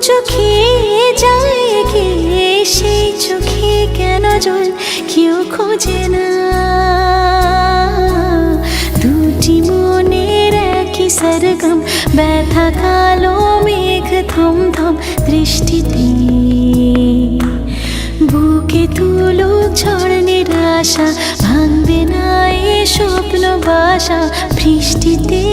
চোখে যায় গিয়ে, সেই চোখে কেন জল কেউ খোঁজে না। দুটি মনের একই সরগম, ব্যথা কালো মেঘ থম থম দৃষ্টিতে। বুকে তুলুক ঝড় নিরাশা, ভাঙবে না এ স্বপ্ন বাসা বৃষ্টিতে।